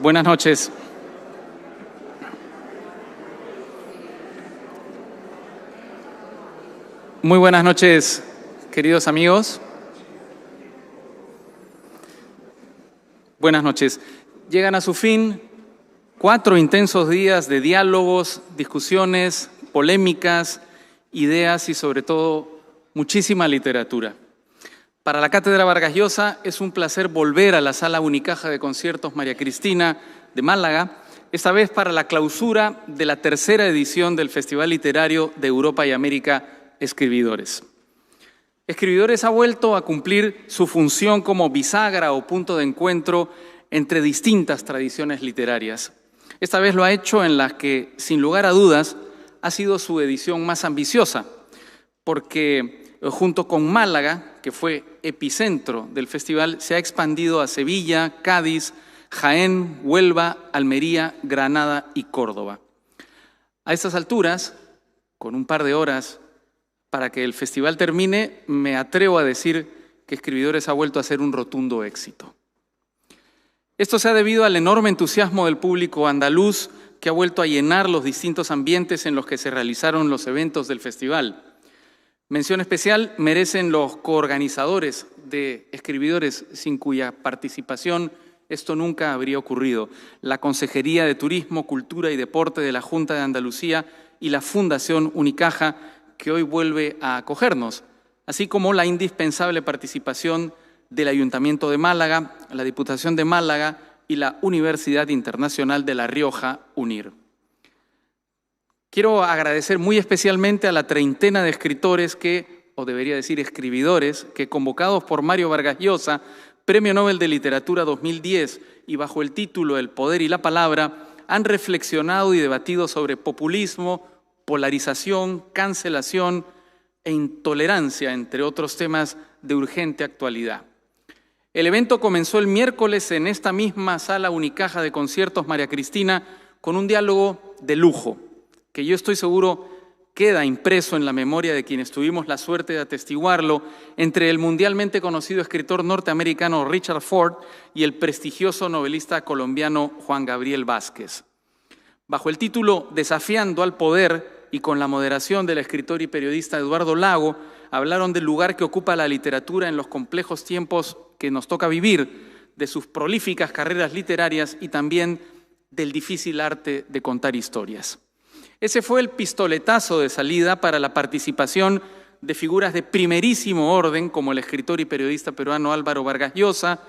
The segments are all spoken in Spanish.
Buenas noches. Muy buenas noches, queridos amigos. Buenas noches. Llegan a su fin 4 intensos días de diálogos, discusiones, polémicas, ideas y sobre todo muchísima literatura. Para la Cátedra Vargas Llosa es un placer volver a la Sala Unicaja de Conciertos María Cristina de Málaga, esta vez para la clausura de la 3ª edición del Festival Literario de Europa y América Escribidores. Escribidores ha vuelto a cumplir su función como bisagra o punto de encuentro entre distintas tradiciones literarias. Esta vez lo ha hecho en la que, sin lugar a dudas, ha sido su edición más ambiciosa, porque junto con Málaga, que fue epicentro del festival, se ha expandido a Sevilla, Cádiz, Jaén, Huelva, Almería, Granada y Córdoba. A estas alturas, con un par de horas para que el festival termine, me atrevo a decir que Escribidores ha vuelto a ser un rotundo éxito. Esto se ha debido al enorme entusiasmo del público andaluz que ha vuelto a llenar los distintos ambientes en los que se realizaron los eventos del festival. Mención especial merecen los coorganizadores de Escribidores, sin cuya participación esto nunca habría ocurrido: la Consejería de Turismo, Cultura y Deporte de la Junta de Andalucía y la Fundación Unicaja, que hoy vuelve a acogernos, así como la indispensable participación del Ayuntamiento de Málaga, la Diputación de Málaga y la Universidad Internacional de La Rioja, UNIR. Quiero agradecer muy especialmente a la treintena de escritores o debería decir escribidores, que convocados por Mario Vargas Llosa, Premio Nobel de Literatura 2010, y bajo el título El poder y la palabra, han reflexionado y debatido sobre populismo, polarización, cancelación e intolerancia, entre otros temas de urgente actualidad. El evento comenzó el miércoles en esta misma Sala Unicaja de Conciertos María Cristina con un diálogo de lujo, que yo estoy seguro queda impreso en la memoria de quienes tuvimos la suerte de atestiguarlo, entre el mundialmente conocido escritor norteamericano Richard Ford y el prestigioso novelista colombiano Juan Gabriel Vázquez. Bajo el título Desafiando al Poder y con la moderación del escritor y periodista Eduardo Lago, hablaron del lugar que ocupa la literatura en los complejos tiempos que nos toca vivir, de sus prolíficas carreras literarias y también del difícil arte de contar historias. Ese fue el pistoletazo de salida para la participación de figuras de primerísimo orden como el escritor y periodista peruano Álvaro Vargas Llosa,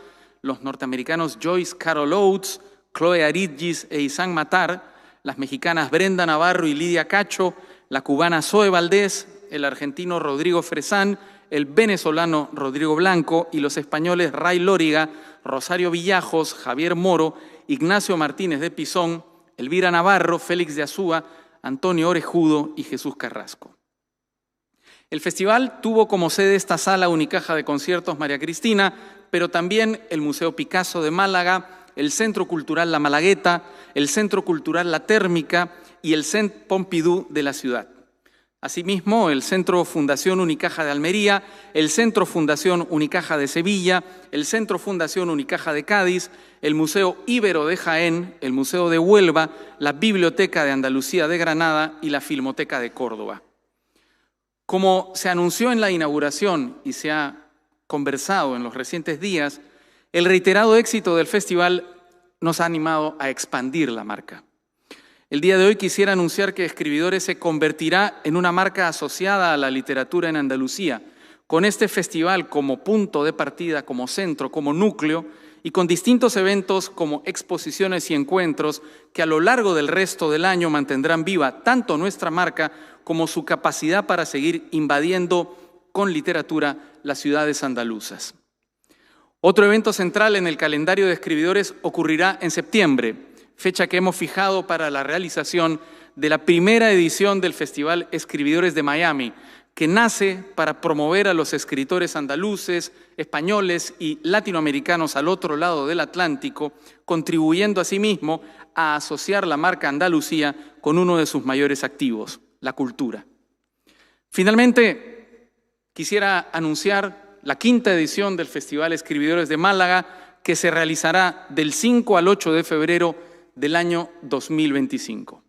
los norteamericanos Joyce Carol Oates, Chloe Aridgis e Isán Matar, las mexicanas Brenda Navarro y Lidia Cacho, la cubana Zoe Valdés, el argentino Rodrigo Fresán, el venezolano Rodrigo Blanco y los españoles Ray Lóriga, Rosario Villajos, Javier Moro, Ignacio Martínez de Pisón, Elvira Navarro, Félix de Azúa, Antonio Orejudo y Jesús Carrasco. El festival tuvo como sede esta Sala Unicaja de Conciertos María Cristina, pero también el Museo Picasso de Málaga, el Centro Cultural La Malagueta, el Centro Cultural La Térmica y el Centre Pompidou de la ciudad. Asimismo, el Centro Fundación Unicaja de Almería, el Centro Fundación Unicaja de Sevilla, el Centro Fundación Unicaja de Cádiz, el Museo Íbero de Jaén, el Museo de Huelva, la Biblioteca de Andalucía de Granada y la Filmoteca de Córdoba. Como se anunció en la inauguración y se ha conversado en los recientes días, el reiterado éxito del festival nos ha animado a expandir la marca. El día de hoy quisiera anunciar que Escribidores se convertirá en una marca asociada a la literatura en Andalucía, con este festival como punto de partida, como centro, como núcleo, y con distintos eventos como exposiciones y encuentros que a lo largo del resto del año mantendrán viva tanto nuestra marca como su capacidad para seguir invadiendo con literatura las ciudades andaluzas. Otro evento central en el calendario de Escribidores ocurrirá en septiembre, fecha que hemos fijado para la realización de la primera edición del Festival Escribidores de Miami, que nace para promover a los escritores andaluces, españoles y latinoamericanos al otro lado del Atlántico, contribuyendo asimismo a asociar la marca Andalucía con uno de sus mayores activos, la cultura. Finalmente, quisiera anunciar la 5ª edición del Festival Escribidores de Málaga, que se realizará del 5 al 8 de febrero del año 2025.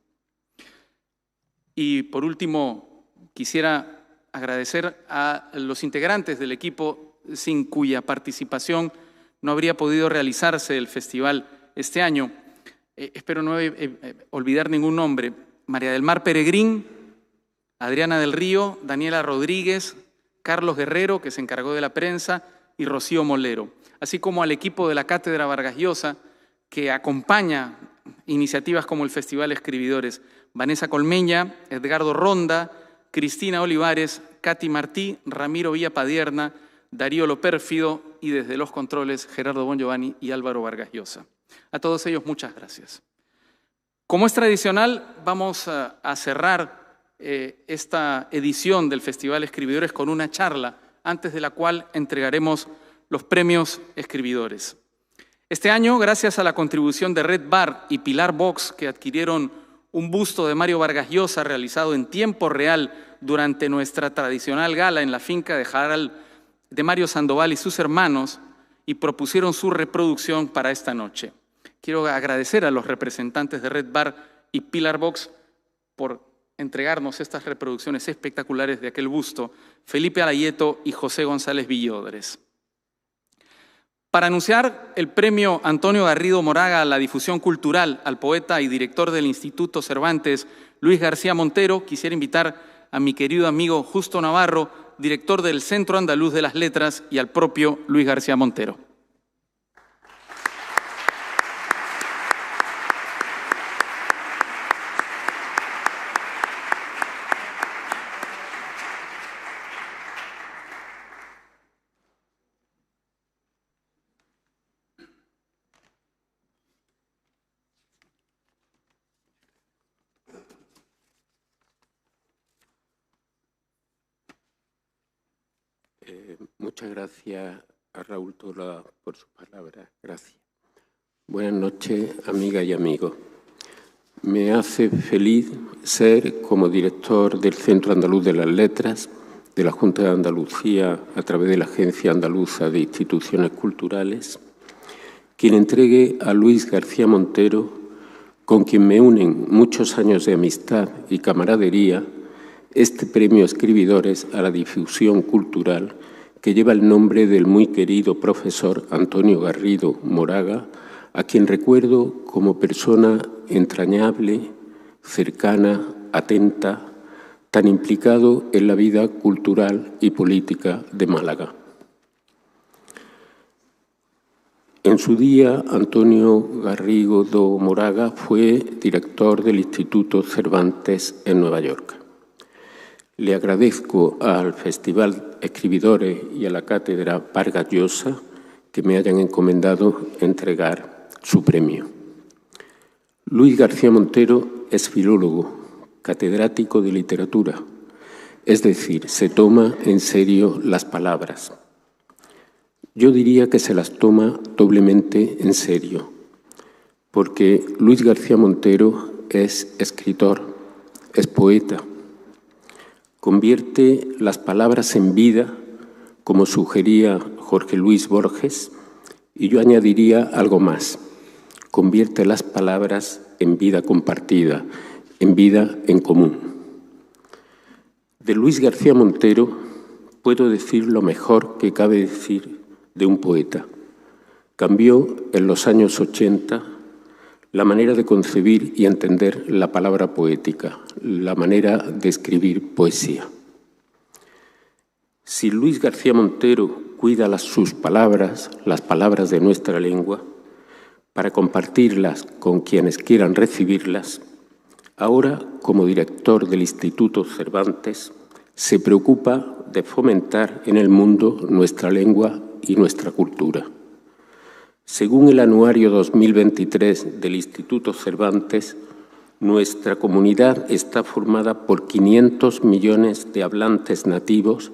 Y por último, quisiera agradecer a los integrantes del equipo sin cuya participación no habría podido realizarse el festival este año. Espero no olvidar ningún nombre. María del Mar Peregrín, Adriana del Río, Daniela Rodríguez, Carlos Guerrero, que se encargó de la prensa, y Rocío Molero, así como al equipo de la Cátedra Vargas Llosa, que acompaña iniciativas como el Festival Escribidores: Vanessa Colmeña, Edgardo Ronda, Cristina Olivares, Katy Martí, Ramiro Villapadierna, Darío Lopérfido y desde los controles Gerardo Bongiovanni y Álvaro Vargas Llosa. A todos ellos muchas gracias. Como es tradicional, vamos a cerrar esta edición del Festival Escribidores con una charla, antes de la cual entregaremos los premios Escribidores. Este año, gracias a la contribución de Red Bar y Pilar Box, que adquirieron un busto de Mario Vargas Llosa realizado en tiempo real durante nuestra tradicional gala en la finca de Jaral de Mario Sandoval y sus hermanos, y propusieron su reproducción para esta noche. Quiero agradecer a los representantes de Red Bar y Pilar Box por entregarnos estas reproducciones espectaculares de aquel busto, Felipe Alayeto y José González Villodres. Para anunciar el premio Antonio Garrido Moraga a la difusión cultural al poeta y director del Instituto Cervantes, Luis García Montero, quisiera invitar a mi querido amigo Justo Navarro, director del Centro Andaluz de las Letras, y al propio Luis García Montero. Muchas gracias a Raúl Tola por sus palabras. Gracias. Buenas noches, amigas y amigos. Me hace feliz ser, como director del Centro Andaluz de las Letras, de la Junta de Andalucía, a través de la Agencia Andaluza de Instituciones Culturales, quien entregue a Luis García Montero, con quien me unen muchos años de amistad y camaradería, este premio Escribidores a la difusión cultural, que lleva el nombre del muy querido profesor Antonio Garrido Moraga, a quien recuerdo como persona entrañable, cercana, atenta, tan implicado en la vida cultural y política de Málaga. En su día, Antonio Garrido Moraga fue director del Instituto Cervantes en Nueva York. Le agradezco al Festival Escribidores y a la Cátedra Vargas Llosa que me hayan encomendado entregar su premio. Luis García Montero es filólogo, catedrático de literatura, es decir, se toma en serio las palabras. Yo diría que se las toma doblemente en serio, porque Luis García Montero es escritor, es poeta. Convierte las palabras en vida, como sugería Jorge Luis Borges, y yo añadiría algo más. Convierte las palabras en vida compartida, en vida en común. De Luis García Montero puedo decir lo mejor que cabe decir de un poeta. Cambió en los años 80 la manera de concebir y entender la palabra poética, la manera de escribir poesía. Si Luis García Montero cuida sus palabras, las palabras de nuestra lengua, para compartirlas con quienes quieran recibirlas, ahora, como director del Instituto Cervantes, se preocupa de fomentar en el mundo nuestra lengua y nuestra cultura. Según el anuario 2023 del Instituto Cervantes, nuestra comunidad está formada por 500 millones de hablantes nativos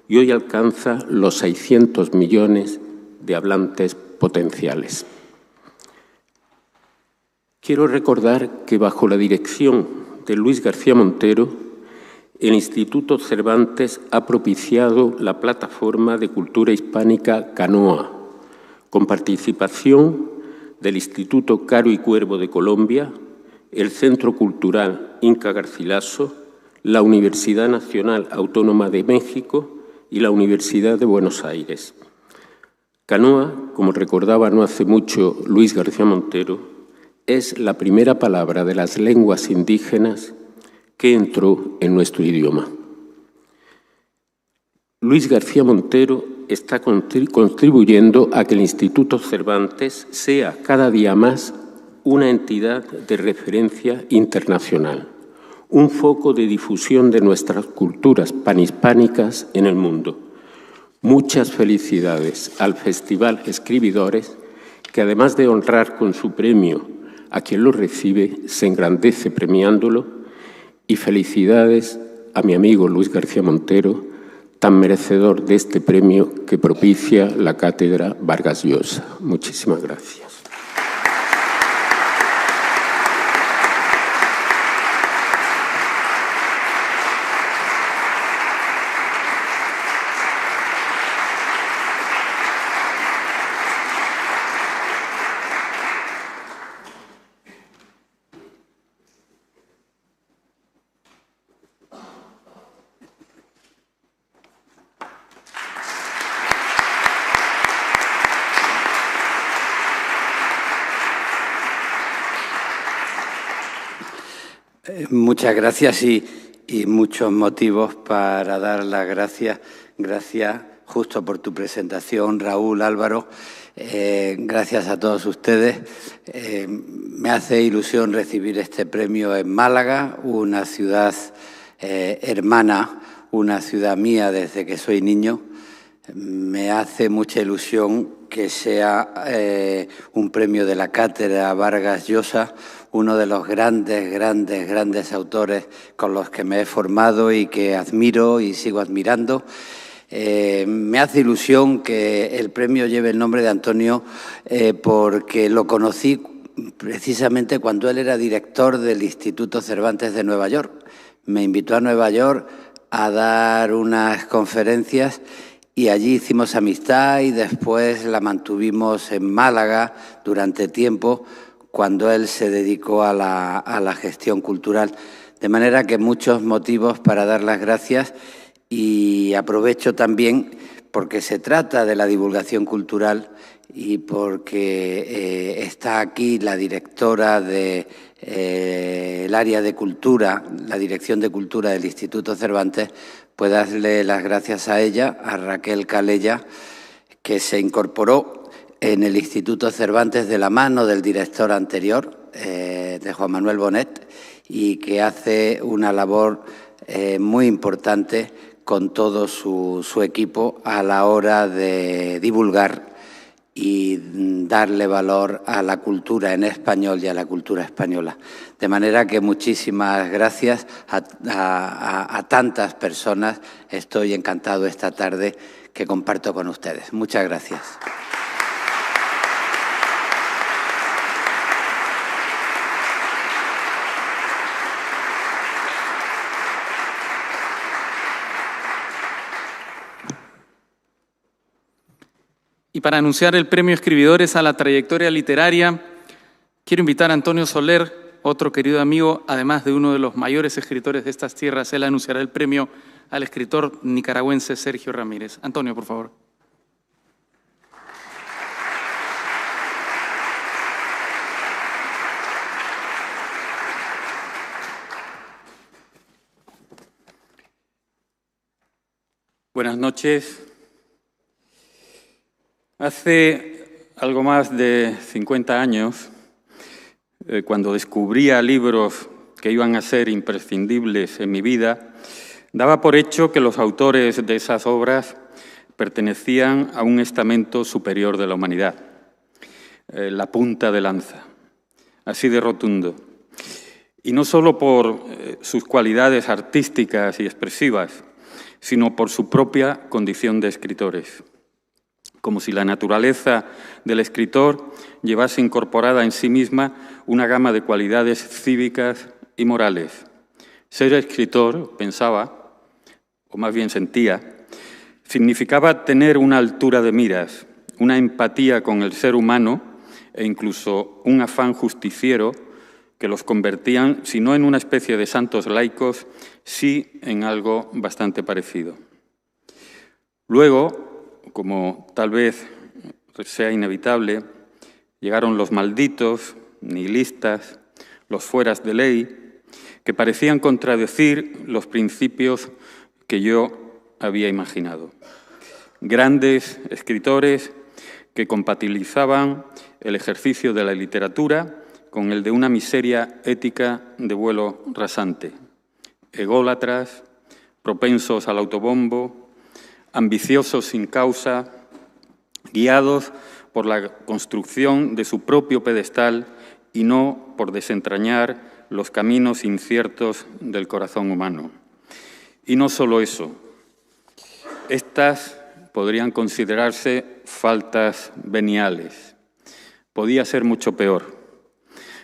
y hoy alcanza los 600 millones de hablantes potenciales. Quiero recordar que bajo la dirección de Luis García Montero, el Instituto Cervantes ha propiciado la plataforma de cultura hispánica Canoa, con participación del Instituto Caro y Cuervo de Colombia, el Centro Cultural Inca Garcilaso, la Universidad Nacional Autónoma de México y la Universidad de Buenos Aires. Canoa, como recordaba no hace mucho Luis García Montero, es la primera palabra de las lenguas indígenas que entró en nuestro idioma. Luis García Montero está contribuyendo a que el Instituto Cervantes sea cada día más una entidad de referencia internacional, un foco de difusión de nuestras culturas panhispánicas en el mundo. Muchas felicidades al Festival Escribidores, que además de honrar con su premio a quien lo recibe, se engrandece premiándolo, y felicidades a mi amigo Luis García Montero, tan merecedor de este premio que propicia la Cátedra Vargas Llosa. Muchísimas gracias. Muchas gracias y muchos motivos para dar las gracias. Gracias justo por tu presentación, Raúl, Álvaro. Gracias a todos ustedes. Me hace ilusión recibir este premio en Málaga, una ciudad hermana, una ciudad mía desde que soy niño. Me hace mucha ilusión que sea un premio de la Cátedra Vargas Llosa, uno de los grandes autores con los que me he formado y que admiro y sigo admirando. Me hace ilusión que el premio lleve el nombre de Antonio porque lo conocí precisamente cuando él era director del Instituto Cervantes de Nueva York. Me invitó a Nueva York a dar unas conferencias y allí hicimos amistad y después la mantuvimos en Málaga durante tiempo cuando él se dedicó a la gestión cultural. De manera que muchos motivos para dar las gracias y aprovecho también porque se trata de la divulgación cultural y porque está aquí la directora del área de cultura, la Dirección de Cultura del Instituto Cervantes, pues darle las gracias a ella, a Raquel Calella, que se incorporó en el Instituto Cervantes de la mano del director anterior, de Juan Manuel Bonet, y que hace una labor muy importante con todo su equipo a la hora de divulgar y darle valor a la cultura en español y a la cultura española. De manera que muchísimas gracias a tantas personas. Estoy encantado esta tarde que comparto con ustedes. Muchas gracias. Y para anunciar el Premio Escribidores a la trayectoria literaria, quiero invitar a Antonio Soler, otro querido amigo, además de uno de los mayores escritores de estas tierras. Él anunciará el premio al escritor nicaragüense Sergio Ramírez. Antonio, por favor. Buenas noches. Hace algo más de 50 años, cuando descubría libros que iban a ser imprescindibles en mi vida, daba por hecho que los autores de esas obras pertenecían a un estamento superior de la humanidad, la punta de lanza, así de rotundo. Y no solo por sus cualidades artísticas y expresivas, sino por su propia condición de escritores. Como si la naturaleza del escritor llevase incorporada en sí misma una gama de cualidades cívicas y morales. Ser escritor, pensaba, o más bien sentía, significaba tener una altura de miras, una empatía con el ser humano e incluso un afán justiciero que los convertían, si no en una especie de santos laicos, sí en algo bastante parecido. Luego, como tal vez sea inevitable, llegaron los malditos, nihilistas, los fueras de ley, que parecían contradecir los principios que yo había imaginado. Grandes escritores que compatibilizaban el ejercicio de la literatura con el de una miseria ética de vuelo rasante. Ególatras, propensos al autobombo, ambiciosos sin causa, guiados por la construcción de su propio pedestal y no por desentrañar los caminos inciertos del corazón humano. Y no solo eso, estas podrían considerarse faltas veniales. Podía ser mucho peor.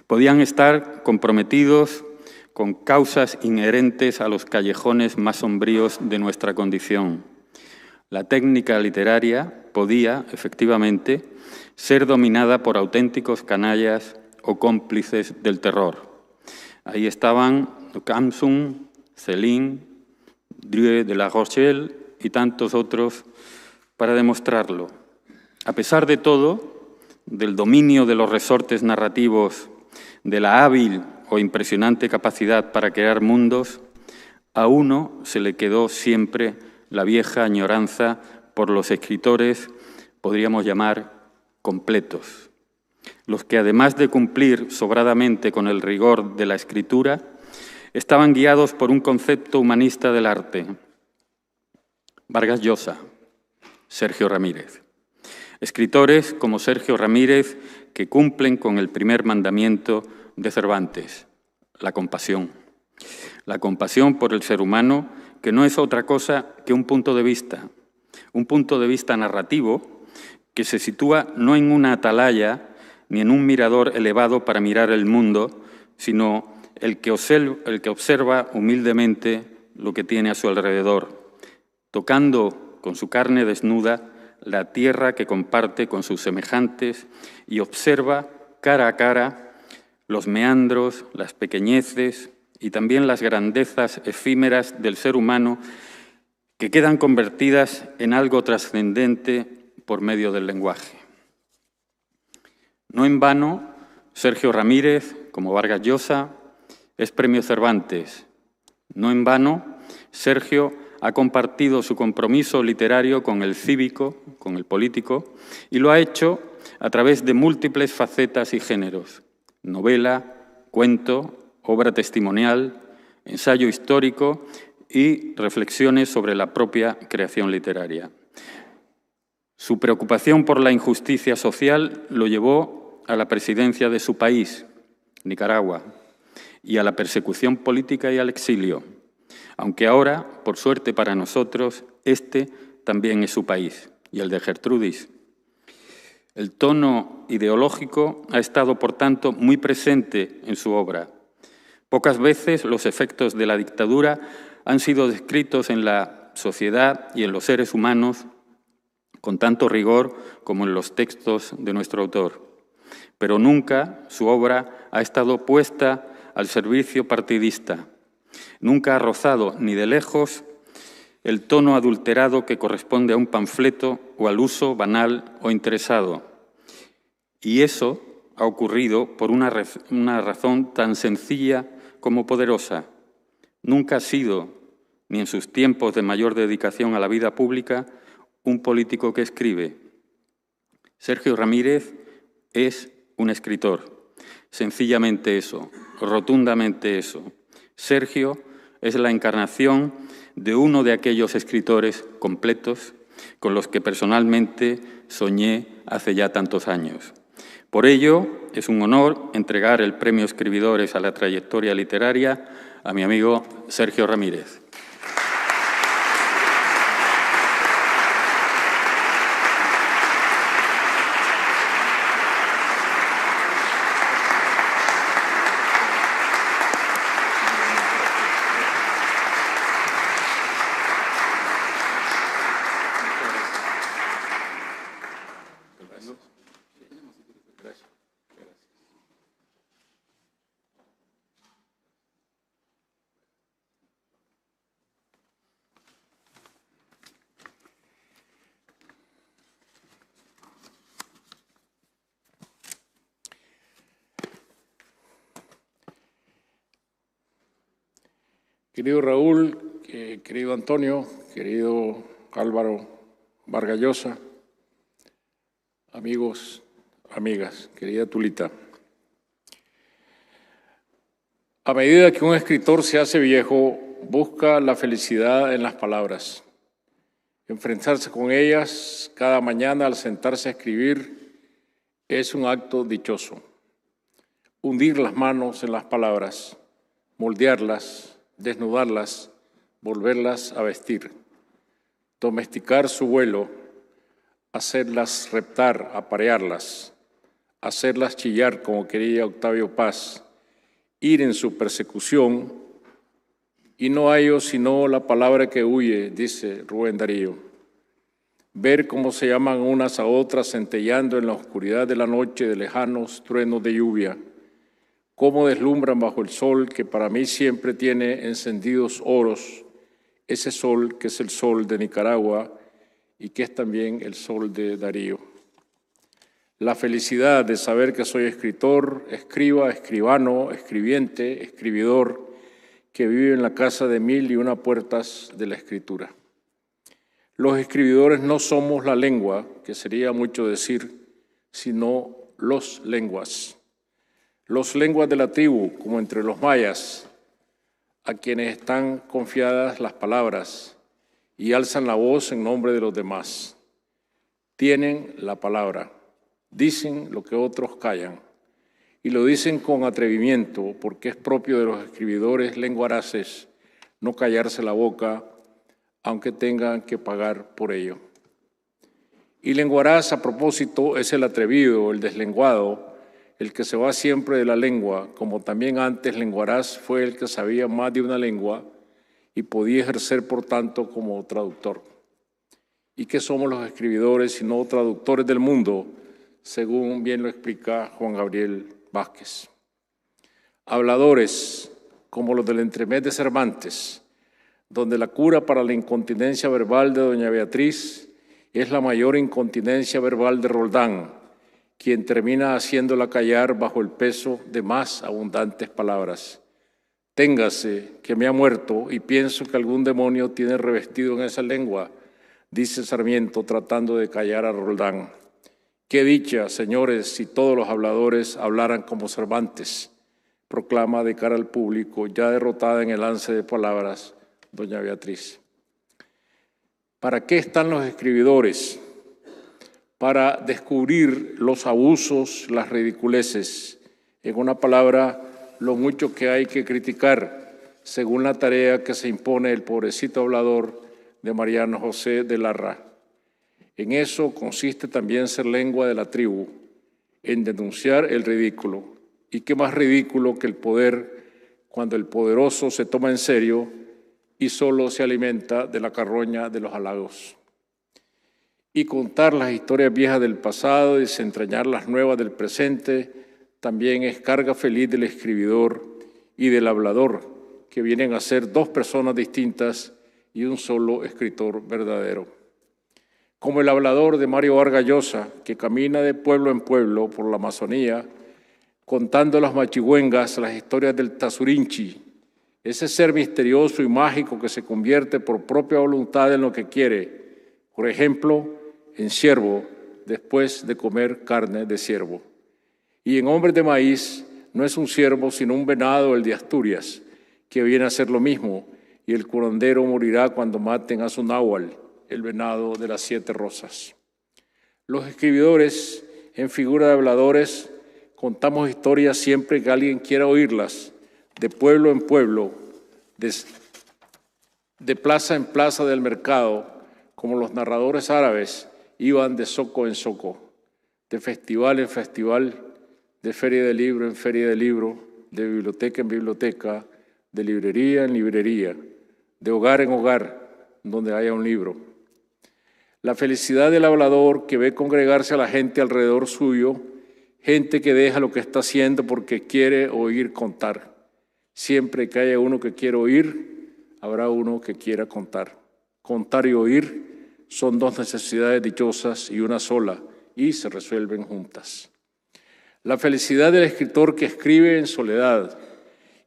Podían estar comprometidos con causas inherentes a los callejones más sombríos de nuestra condición. La técnica literaria podía, efectivamente, ser dominada por auténticos canallas o cómplices del terror. Ahí estaban Camsun, Céline, Dru de la Rochelle y tantos otros para demostrarlo. A pesar de todo, del dominio de los resortes narrativos, de la hábil o impresionante capacidad para crear mundos, a uno se le quedó siempre la vieja añoranza por los escritores, podríamos llamar, completos. Los que, además de cumplir sobradamente con el rigor de la escritura, estaban guiados por un concepto humanista del arte. Vargas Llosa, Sergio Ramírez. Escritores como Sergio Ramírez que cumplen con el primer mandamiento de Cervantes, la compasión. La compasión por el ser humano, que no es otra cosa que un punto de vista narrativo que se sitúa no en una atalaya ni en un mirador elevado para mirar el mundo, sino el que observa humildemente lo que tiene a su alrededor, tocando con su carne desnuda la tierra que comparte con sus semejantes y observa cara a cara los meandros, las pequeñeces y también las grandezas efímeras del ser humano que quedan convertidas en algo trascendente por medio del lenguaje. No en vano, Sergio Ramírez, como Vargas Llosa, es Premio Cervantes. No en vano, Sergio ha compartido su compromiso literario con el cívico, con el político, y lo ha hecho a través de múltiples facetas y géneros: novela, cuento, obra testimonial, ensayo histórico y reflexiones sobre la propia creación literaria. Su preocupación por la injusticia social lo llevó a la presidencia de su país, Nicaragua, y a la persecución política y al exilio, aunque ahora, por suerte para nosotros, este también es su país, y el de Gertrudis. El tono ideológico ha estado, por tanto, muy presente en su obra. Pocas veces los efectos de la dictadura han sido descritos en la sociedad y en los seres humanos con tanto rigor como en los textos de nuestro autor. Pero nunca su obra ha estado puesta al servicio partidista. Nunca ha rozado ni de lejos el tono adulterado que corresponde a un panfleto o al uso banal o interesado. Y eso ha ocurrido por una razón tan sencilla como poderosa. Nunca ha sido, ni en sus tiempos de mayor dedicación a la vida pública, un político que escribe. Sergio Ramírez es un escritor. Sencillamente eso, rotundamente eso. Sergio es la encarnación de uno de aquellos escritores completos con los que personalmente soñé hace ya tantos años. Por ello, es un honor entregar el Premio Escribidores a la Trayectoria Literaria a mi amigo Sergio Ramírez. Querido Raúl, querido Antonio, querido Álvaro Vargas Llosa, amigos, amigas, querida Tulita. A medida que un escritor se hace viejo, busca la felicidad en las palabras. Enfrentarse con ellas cada mañana al sentarse a escribir es un acto dichoso. Hundir las manos en las palabras, moldearlas, desnudarlas, volverlas a vestir, domesticar su vuelo, hacerlas reptar, aparearlas, hacerlas chillar como quería Octavio Paz, ir en su persecución, y no hallo sino la palabra que huye, dice Rubén Darío. Ver cómo se llaman unas a otras centelleando en la oscuridad de la noche de lejanos truenos de lluvia, cómo deslumbran bajo el sol que para mí siempre tiene encendidos oros, ese sol que es el sol de Nicaragua y que es también el sol de Darío. La felicidad de saber que soy escritor, escriba, escribano, escribiente, escribidor, que vive en la casa de 1001 puertas de la escritura. Los escribidores no somos la lengua, que sería mucho decir, sino los lenguas. Los lenguas de la tribu, como entre los mayas, a quienes están confiadas las palabras y alzan la voz en nombre de los demás. Tienen la palabra, dicen lo que otros callan, y lo dicen con atrevimiento, porque es propio de los escribidores lenguaraces no callarse la boca, aunque tengan que pagar por ello. Y lenguaraz, a propósito, es el atrevido, el deslenguado, el que se va siempre de la lengua, como también antes lenguaraz fue el que sabía más de una lengua y podía ejercer, por tanto, como traductor. ¿Y qué somos los escribidores sino traductores del mundo, según bien lo explica Juan Gabriel Vázquez? Habladores, como los del entremés de Cervantes, donde la cura para la incontinencia verbal de doña Beatriz es la mayor incontinencia verbal de Roldán, quien termina haciéndola callar bajo el peso de más abundantes palabras. Téngase, que me ha muerto y pienso que algún demonio tiene revestido en esa lengua, dice Sarmiento tratando de callar a Roldán. Qué dicha, señores, si todos los habladores hablaran como Cervantes, proclama de cara al público, ya derrotada en el lance de palabras, doña Beatriz. ¿Para qué están los escribidores? Para descubrir los abusos, las ridiculeces, en una palabra, lo mucho que hay que criticar, según la tarea que se impone el pobrecito hablador de Mariano José de Larra. En eso consiste también ser lengua de la tribu, en denunciar el ridículo. ¿Y qué más ridículo que el poder cuando el poderoso se toma en serio y solo se alimenta de la carroña de los halagos? Y contar las historias viejas del pasado y desentrañar las nuevas del presente también es carga feliz del escribidor y del hablador, que vienen a ser dos personas distintas y un solo escritor verdadero. Como el hablador de Mario Vargas Llosa, que camina de pueblo en pueblo por la Amazonía, contando las machigüengas, las historias del Tazurinchi, ese ser misterioso y mágico que se convierte por propia voluntad en lo que quiere, por ejemplo, en ciervo, después de comer carne de ciervo. Y en Hombres de Maíz no es un ciervo, sino un venado, el de Asturias, que viene a ser lo mismo, y el curandero morirá cuando maten a su náhuatl, el venado de las 7 rosas. Los escribidores, en figura de habladores, contamos historias siempre que alguien quiera oírlas, de pueblo en pueblo, de plaza en plaza del mercado, como los narradores árabes iban de zoco en zoco, de festival en festival, de feria de libro en feria de libro, de biblioteca en biblioteca, de librería en librería, de hogar en hogar, donde haya un libro. La felicidad del hablador que ve congregarse a la gente alrededor suyo, gente que deja lo que está haciendo porque quiere oír contar. Siempre que haya uno que quiera oír, habrá uno que quiera contar. Contar y oír son dos necesidades dichosas y una sola, y se resuelven juntas. La felicidad del escritor que escribe en soledad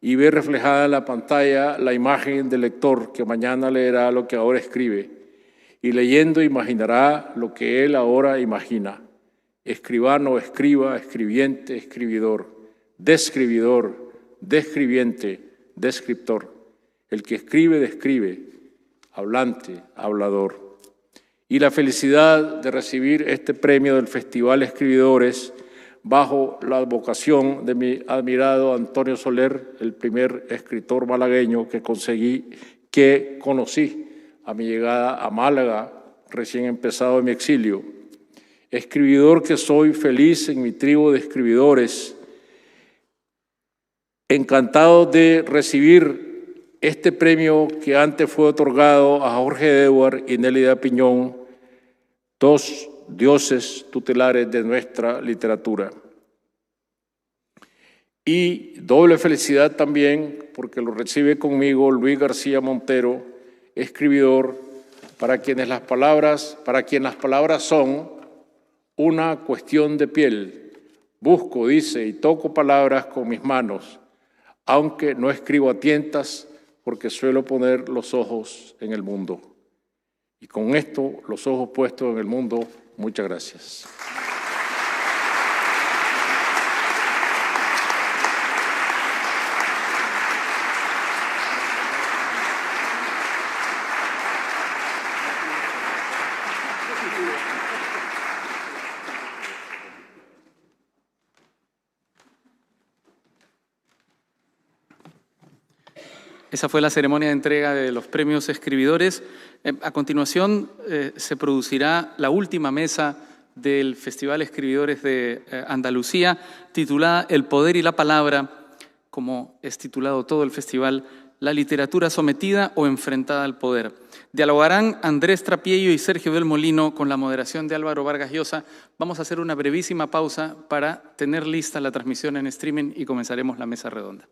y ve reflejada en la pantalla la imagen del lector que mañana leerá lo que ahora escribe y leyendo imaginará lo que él ahora imagina. Escribano, escriba, escribiente, escribidor, describiente, descriptor. El que escribe, describe, hablante, hablador. Y la felicidad de recibir este premio del Festival Escribidores bajo la advocación de mi admirado Antonio Soler, el primer escritor malagueño que conocí a mi llegada a Málaga, recién empezado en mi exilio. Escribidor que soy, feliz en mi tribu de escribidores, encantado de recibir este premio que antes fue otorgado a Jorge Edward y Nélida Piñón, dos dioses tutelares de nuestra literatura. Y doble felicidad también porque lo recibe conmigo Luis García Montero, escribidor, para quien las palabras son una cuestión de piel. Busco, dice, y toco palabras con mis manos, aunque no escribo a tientas porque suelo poner los ojos en el mundo. Y con esto, los ojos puestos en el mundo, muchas gracias. Esa fue la ceremonia de entrega de los premios escribidores. A continuación se producirá la última mesa del Festival Escribidores de Andalucía, titulada El poder y la palabra, como es titulado todo el festival, la literatura sometida o enfrentada al poder. Dialogarán Andrés Trapiello y Sergio del Molino con la moderación de Álvaro Vargas Llosa. Vamos a hacer una brevísima pausa para tener lista la transmisión en streaming y comenzaremos la mesa redonda.